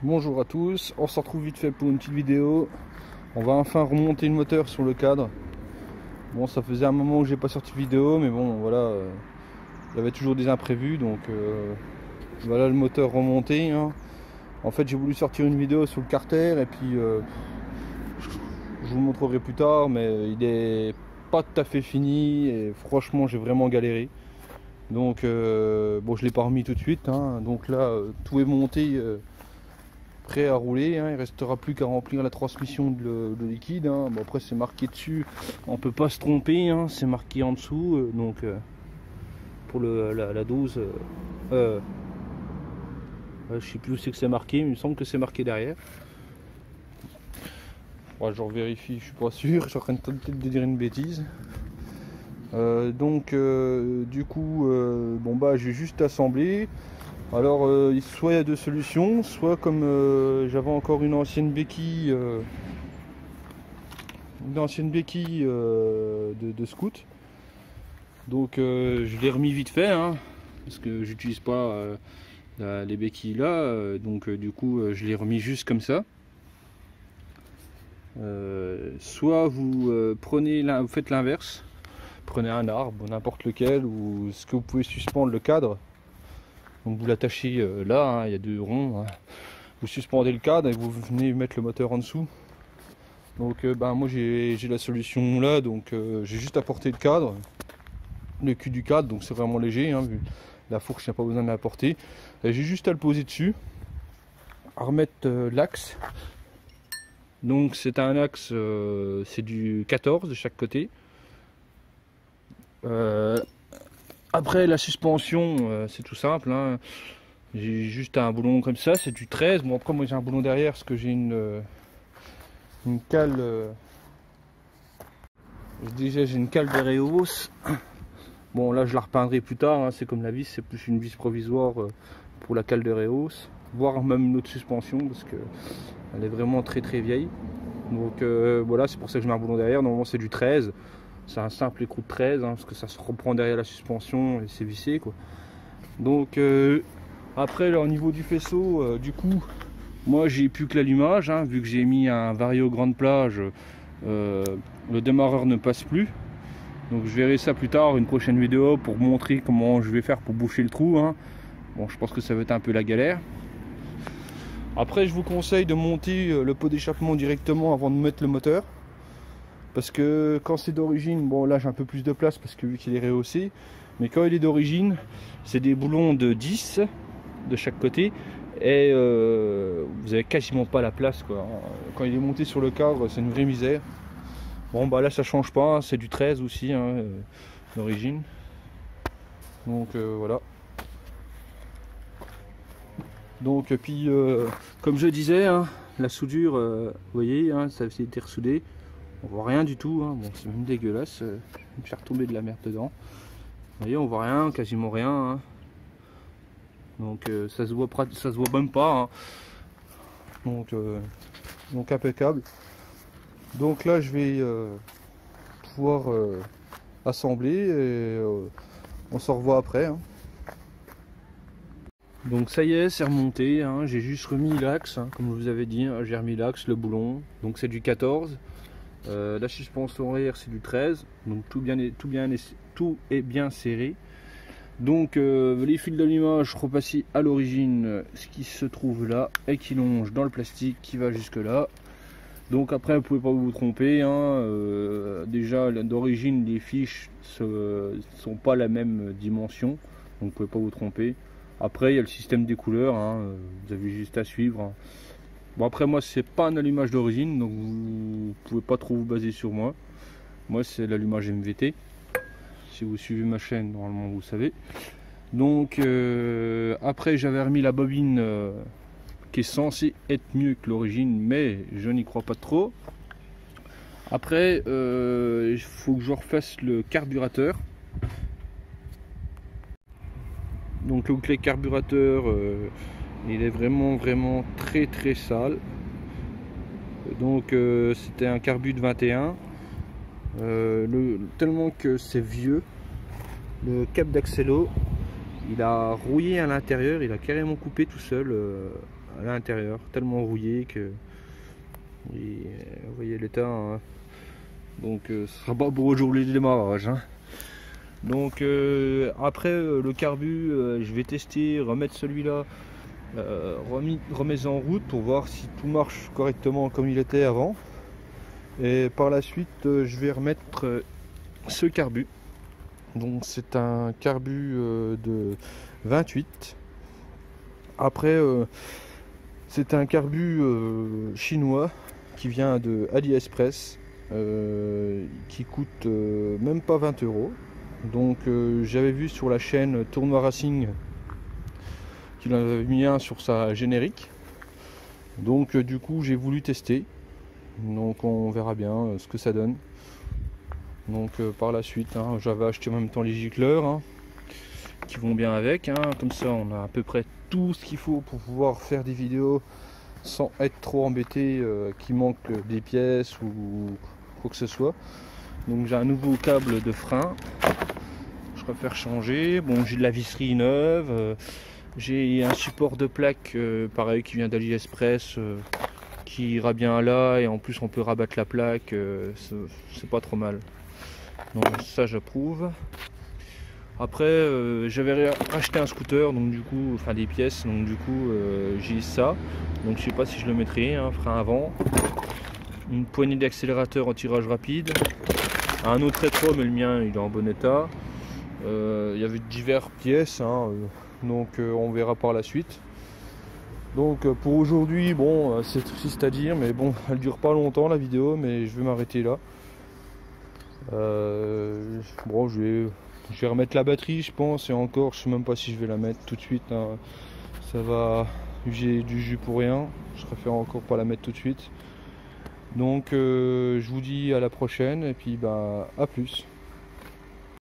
Bonjour à tous, on se retrouve vite fait pour une petite vidéo. On va enfin remonter le moteur sur le cadre. Bon, ça faisait un moment où j'ai pas sorti de vidéo, mais bon voilà, j'avais toujours des imprévus, donc voilà le moteur remonté, hein. En fait j'ai voulu sortir une vidéo sur le carter et puis je vous le montrerai plus tard, mais il est pas tout à fait fini et franchement j'ai vraiment galéré. Donc bon, je l'ai pas remis tout de suite, hein. Donc là tout est monté, prêt à rouler, hein. Il restera plus qu'à remplir la transmission de liquide, hein. Bon, après c'est marqué dessus, on peut pas se tromper, hein. C'est marqué en dessous, donc pour la dose, je sais plus où c'est que c'est marqué, mais il me semble que c'est marqué derrière. Ouais, je vérifie, je suis pas sûr, je suis en train peut-être de dire une bêtise. Du coup, bon bah j'ai juste assemblé. Alors soit il y a deux solutions, soit comme j'avais encore une ancienne béquille, de scout. Donc je l'ai remis vite fait, hein, parce que j'utilise pas les béquilles là, du coup je l'ai remis juste comme ça. Soit vous vous faites l'inverse, prenez un arbre, n'importe lequel, ou ce que vous pouvez suspendre le cadre. Donc vous l'attachez là, hein, il y a deux ronds, hein. Vous suspendez le cadre et vous venez mettre le moteur en dessous. Donc moi j'ai la solution là, donc j'ai juste à porter le cadre, le cul du cadre, donc c'est vraiment léger, hein, vu la fourche, il n'y a pas besoin de la porter. J'ai juste à le poser dessus, à remettre l'axe. Donc c'est un axe, c'est du 14 de chaque côté. Après la suspension, c'est tout simple, hein. J'ai juste un boulon comme ça, c'est du 13. Bon, après moi j'ai un boulon derrière parce que j'ai une cale, j'ai une cale de Reos. Bon là je la repeindrai plus tard, hein. C'est comme la vis, c'est plus une vis provisoire pour la cale de Reos, voire même une autre suspension parce que elle est vraiment très vieille. Donc voilà, c'est pour ça que je mets un boulon derrière. Normalement c'est du 13. C'est un simple écrou de 13, hein, parce que ça se reprend derrière la suspension et c'est vissé, quoi. Donc après là, au niveau du faisceau, du coup moi j'ai plus que l'allumage, hein, vu que j'ai mis un Vario grande plage, le démarreur ne passe plus. Donc je verrai ça plus tard, une prochaine vidéo, pour montrer comment je vais faire pour boucher le trou, hein. Bon, je pense que ça va être un peu la galère. Après je vous conseille de monter le pot d'échappement directement avant de mettre le moteur. Parce que quand c'est d'origine, bon là j'ai un peu plus de place parce que vu qu'il est rehaussé, mais quand il est d'origine, c'est des boulons de 10 de chaque côté et vous avez quasiment pas la place, quoi. Quand il est monté sur le cadre, c'est une vraie misère. Bon bah là ça change pas, hein, c'est du 13 aussi, hein, d'origine. Donc voilà. Donc puis comme je disais, hein, la soudure, vous voyez, hein, ça a été ressoudé. On voit rien du tout, hein. Bon c'est même dégueulasse, je vais faire tomber de la merde dedans. Vous voyez, on voit rien, quasiment rien, hein. Donc ça se voit même pas, hein. Donc impeccable. Donc là je vais pouvoir assembler et on se revoit après, hein. Donc ça y est, c'est remonté, hein. J'ai juste remis l'axe, hein, comme je vous avais dit, hein. J'ai remis l'axe, le boulon, donc c'est du 14. La suspension arrière c'est du 13, donc tout est bien serré. Donc les fils d'allumage repassés à l'origine, ce qui se trouve là et qui longe dans le plastique qui va jusque là. Donc après vous pouvez pas vous tromper, hein. Déjà d'origine les fiches sont pas la même dimension, donc vous pouvez pas vous tromper. Après il y a le système des couleurs, hein. Vous avez juste à suivre, hein. Bon après moi c'est pas un allumage d'origine, donc vous pouvez pas trop vous baser sur moi. Moi c'est l'allumage MVT. Si vous suivez ma chaîne, normalement vous savez. Donc après j'avais remis la bobine qui est censée être mieux que l'origine, mais je n'y crois pas trop. Après il faut que je refasse le carburateur. Donc le bouclier carburateur, il est vraiment très sale. Donc c'était un carbu de 21, tellement que c'est vieux. Le cap d'accélo, il a rouillé à l'intérieur, il a carrément coupé tout seul. à l'intérieur, tellement rouillé que vous voyez l'état, hein. Donc ce sera pas pour aujourd'hui le démarrage, hein. Donc après le carbu, je vais tester, remettre celui-là, remise en route pour voir si tout marche correctement comme il était avant. Et par la suite, je vais remettre ce carbu. Donc c'est un carbu de 28. Après c'est un carbu chinois qui vient de AliExpress, qui coûte même pas 20 €. Donc j'avais vu sur la chaîne Tournoi Racing qu'il en avait mis un sur sa générique. Donc du coup j'ai voulu tester. Donc on verra bien ce que ça donne. Donc par la suite, hein, j'avais acheté en même temps les gicleurs, hein, qui vont bien avec, hein. Comme ça on a à peu près tout ce qu'il faut pour pouvoir faire des vidéos sans être trop embêté qu'il manque des pièces ou quoi que ce soit. Donc j'ai un nouveau câble de frein, je préfère changer. Bon, j'ai de la visserie neuve, j'ai un support de plaque pareil qui vient d'AliExpress, qui ira bien là, et en plus on peut rabattre la plaque, c'est pas trop mal. Donc ça j'approuve. Après j'avais racheté un scooter, donc du coup, enfin des pièces, donc du coup j'ai ça. Donc je sais pas si je le mettrai, hein, frein avant, une poignée d'accélérateur en tirage rapide, un autre rétro mais le mien il est en bon état. Il y avait diverses pièces, hein, donc on verra par la suite. Donc pour aujourd'hui, bon, c'est triste à dire, mais bon, elle dure pas longtemps la vidéo, mais je vais m'arrêter là. Bon, je vais remettre la batterie, je pense, et encore, je sais même pas si je vais la mettre tout de suite, hein. Ça va, j'ai du jus pour rien, je préfère encore pas la mettre tout de suite. Donc je vous dis à la prochaine, et puis bah à plus.